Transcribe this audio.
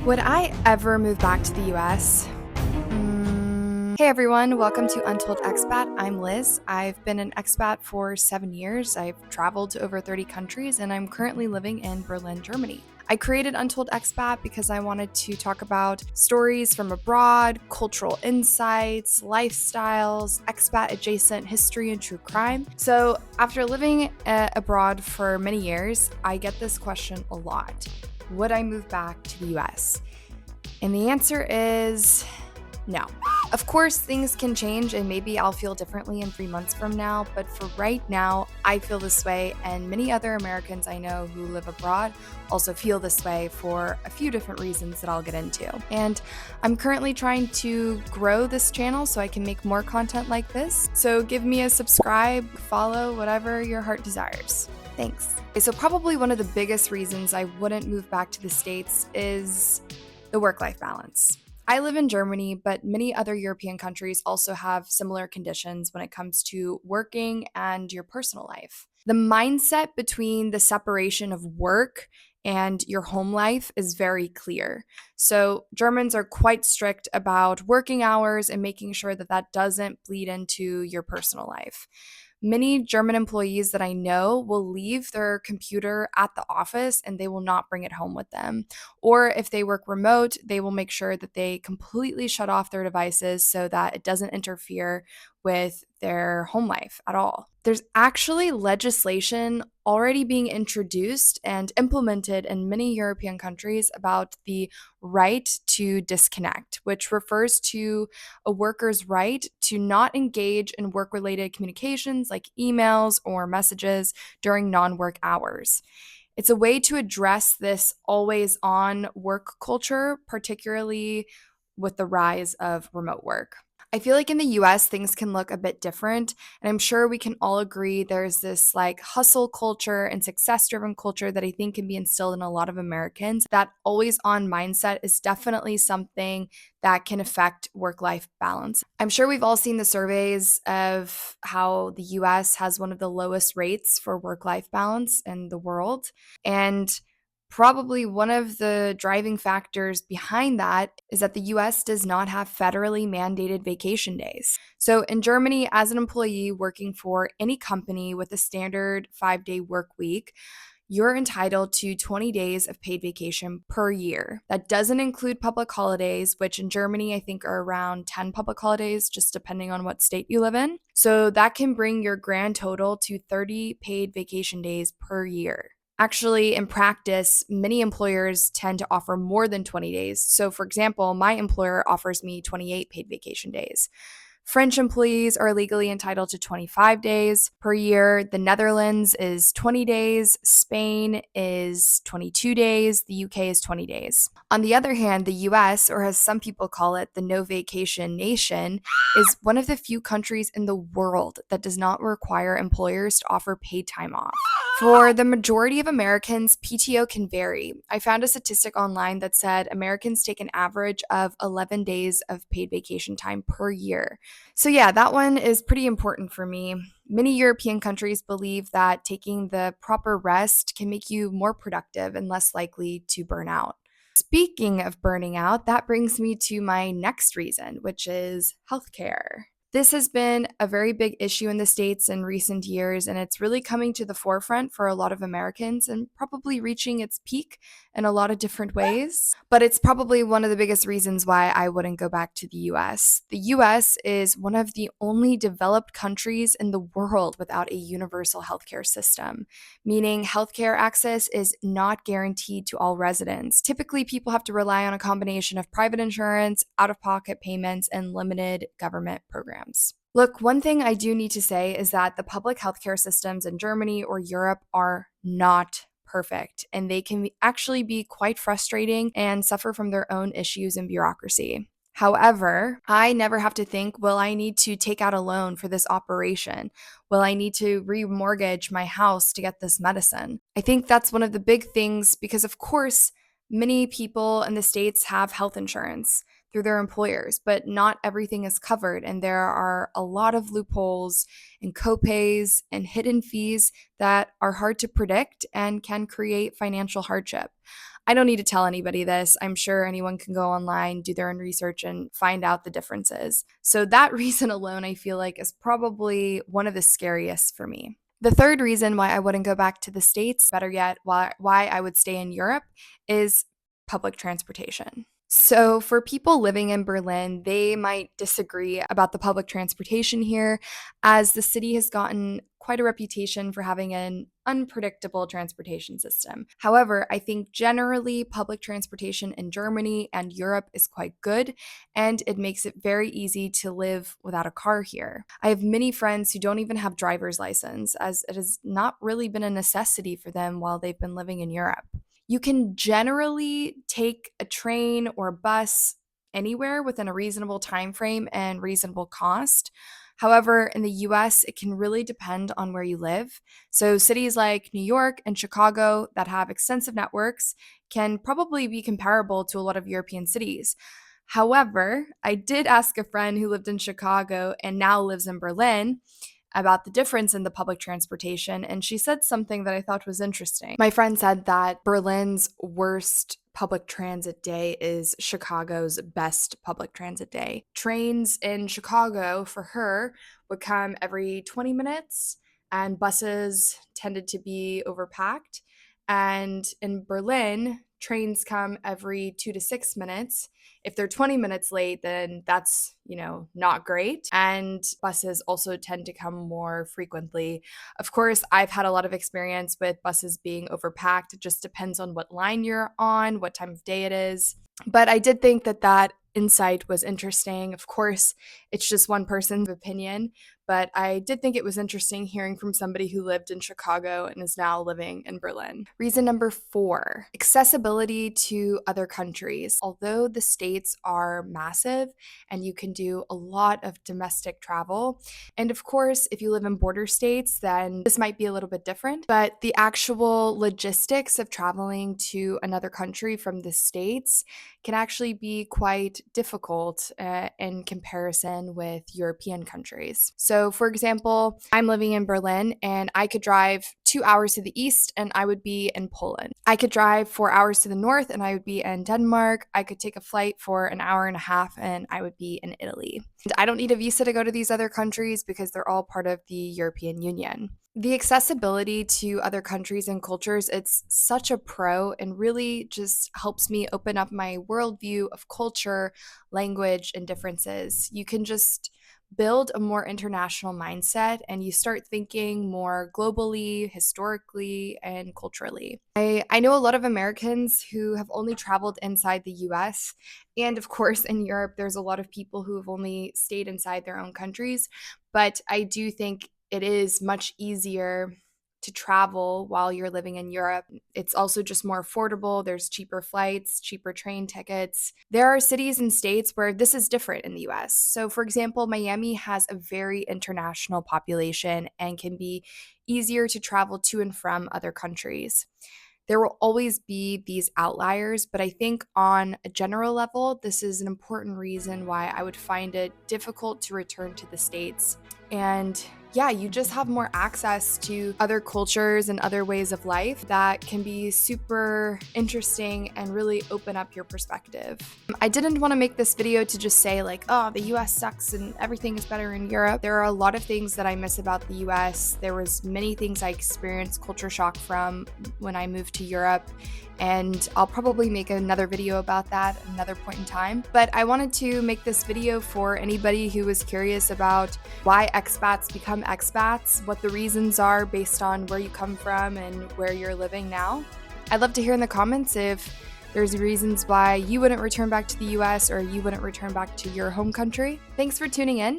Would I ever move back to the US? Hey everyone, welcome to Untold Expat. I'm Liz. I've been an expat for 7 years. I've traveled to over 30 countries, and I'm currently living in Berlin, Germany. I created Untold Expat because I wanted to talk about stories from abroad, cultural insights, lifestyles, expat adjacent history, and true crime. So, after living abroad for many years, I get this question a lot. Would I move back to the US? And the answer is no. Of course, things can change and maybe I'll feel differently in 3 months from now, but for right now, I feel this way, and many other Americans I know who live abroad also feel this way for a few different reasons that I'll get into. And I'm currently trying to grow this channel so I can make more content like this. So give me a subscribe, follow, whatever your heart desires. Thanks. Okay, so probably one of the biggest reasons I wouldn't move back to the States is the work-life balance. I live in Germany, but many other European countries also have similar conditions when it comes to working and your personal life. The mindset between the separation of work and your home life is very clear. So Germans are quite strict about working hours and making sure that that doesn't bleed into your personal life. Many German employees that I know will leave their computer at the office and they will not bring it home with them. Or if they work remote, they will make sure that they completely shut off their devices so that it doesn't interfere with their home life at all. There's actually legislation already being introduced and implemented in many European countries about the right to disconnect, which refers to a worker's right to not engage in work-related communications like emails or messages during non-work hours. It's a way to address this always-on work culture, particularly with the rise of remote work. I feel like in the US, things can look a bit different. And I'm sure we can all agree there's this like hustle culture and success driven culture that I think can be instilled in a lot of Americans. That always on mindset is definitely something that can affect work life balance. I'm sure we've all seen the surveys of how the US has one of the lowest rates for work life balance in the world. And probably one of the driving factors behind that is that the US does not have federally mandated vacation days. So, in Germany, as an employee working for any company with a standard 5-day work week, you're entitled to 20 days of paid vacation per year. That doesn't include public holidays, which in Germany, I think are around 10 public holidays, just depending on what state you live in. So, that can bring your grand total to 30 paid vacation days per year. Actually, in practice, many employers tend to offer more than 20 days. So, for example, my employer offers me 28 paid vacation days. French employees are legally entitled to 25 days per year. The Netherlands is 20 days. Spain is 22 days. The UK is 20 days. On the other hand, the US, or as some people call it, the no vacation nation, is one of the few countries in the world that does not require employers to offer paid time off. For the majority of Americans, PTO can vary. I found a statistic online that said Americans take an average of 11 days of paid vacation time per year. So yeah, that one is pretty important for me. Many European countries believe that taking the proper rest can make you more productive and less likely to burn out. Speaking of burning out, that brings me to my next reason, which is healthcare. This has been a very big issue in the States in recent years, and it's really coming to the forefront for a lot of Americans and probably reaching its peak in a lot of different ways. But it's probably one of the biggest reasons why I wouldn't go back to the US. The US is one of the only developed countries in the world without a universal healthcare system, meaning healthcare access is not guaranteed to all residents. Typically, people have to rely on a combination of private insurance, out-of-pocket payments, and limited government programs. Look, one thing I do need to say is that the public healthcare systems in Germany or Europe are not perfect, and they can actually be quite frustrating and suffer from their own issues and bureaucracy. However, I never have to think, will I need to take out a loan for this operation? Will I need to remortgage my house to get this medicine? I think that's one of the big things because, of course, many people in the States have health insurance. through their employers, but not everything is covered. And there are a lot of loopholes and copays and hidden fees that are hard to predict and can create financial hardship. I don't need to tell anybody this. I'm sure anyone can go online, do their own research, and find out the differences. So, that reason alone, I feel like, is probably one of the scariest for me. The third reason why I wouldn't go back to the States, better yet, why I would stay in Europe, is public transportation. So, for people living in Berlin, they might disagree about the public transportation here, as the city has gotten quite a reputation for having an unpredictable transportation system. However, I think generally public transportation in Germany and Europe is quite good, and it makes it very easy to live without a car here. I have many friends who don't even have driver's license, as it has not really been a necessity for them while they've been living in Europe. You can generally take a train or bus anywhere within a reasonable time frame and reasonable cost. However, in the US, it can really depend on where you live. So, cities like New York and Chicago that have extensive networks can probably be comparable to a lot of European cities. However, I did ask a friend who lived in Chicago and now lives in Berlin about the difference in the public transportation, and she said something that I thought was interesting. My friend said that Berlin's worst public transit day is Chicago's best public transit day. Trains in Chicago for her would come every 20 minutes, and buses tended to be overpacked. And in Berlin, trains come every 2 to 6 minutes. If they're 20 minutes late, then that's, not great. And buses also tend to come more frequently. Of course, I've had a lot of experience with buses being overpacked. It just depends on what line you're on, what time of day it is. But I did think that insight was interesting. Of course, it's just one person's opinion, but I did think it was interesting hearing from somebody who lived in Chicago and is now living in Berlin. Reason number 4, accessibility to other countries. Although the states are massive and you can do a lot of domestic travel, and of course, if you live in border states, then this might be a little bit different, but the actual logistics of traveling to another country from the states can actually be quite difficult in comparison with European countries. So, for example, I'm living in Berlin and I could drive 2 hours to the east and I would be in Poland. I could drive 4 hours to the north and I would be in Denmark. I could take a flight for an hour and a half and I would be in Italy. And I don't need a visa to go to these other countries because they're all part of the European Union. The accessibility to other countries and cultures, it's such a pro and really just helps me open up my worldview of culture, language, and differences. You can just build a more international mindset and you start thinking more globally, historically, and culturally. I know a lot of Americans who have only traveled inside the US. And of course, in Europe, there's a lot of people who have only stayed inside their own countries. But I do think it is much easier to travel while you're living in Europe. It's also just more affordable. There's cheaper flights, cheaper train tickets. There are cities and states where this is different in the US. So, for example, Miami has a very international population and can be easier to travel to and from other countries. There will always be these outliers, but I think on a general level, this is an important reason why I would find it difficult to return to the States. And yeah, you just have more access to other cultures and other ways of life that can be super interesting and really open up your perspective. I didn't want to make this video to just say like, oh, the US sucks and everything is better in Europe. There are a lot of things that I miss about the US. There was many things I experienced culture shock from when I moved to Europe. And I'll probably make another video about that at another point in time. But I wanted to make this video for anybody who was curious about why expats become expats, what the reasons are based on where you come from and where you're living now. I'd love to hear in the comments if there's reasons why you wouldn't return back to the US or you wouldn't return back to your home country. Thanks for tuning in.